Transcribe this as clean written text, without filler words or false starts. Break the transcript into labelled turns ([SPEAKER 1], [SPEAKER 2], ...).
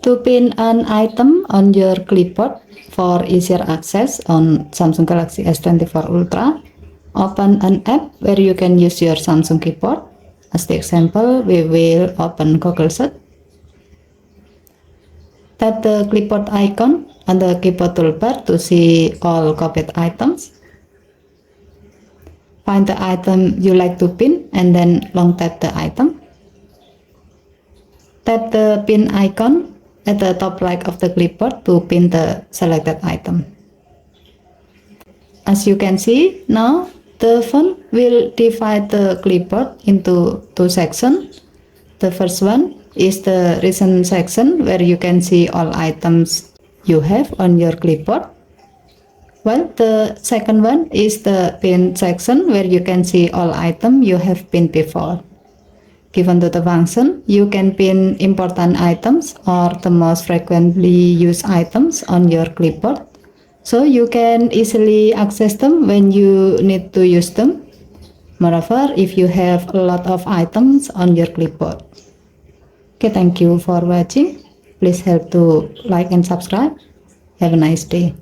[SPEAKER 1] To pin an item on your clipboard for easier access on Samsung Galaxy S24 Ultra, open an app where you can use your Samsung keyboard. As the example, we will open Google Search. Tap the clipboard icon on the keyboard toolbar to see all copied items. Find the item you like to pin and then long tap the item. Tap the pin icon at the top right of the clipboard to pin the selected item. As you can see, now the font will divide the clipboard into two sections. The first one is the recent section where you can see all items you have on your clipboard. While the second one is the pin section where you can see all items you have pinned before. Given to the function, you can pin important items or the most frequently used items on your clipboard, so you can easily access them when you need to use them. Moreover, if you have a lot of items on your clipboard. Okay, thank you for watching. Please help to like and subscribe. Have a nice day.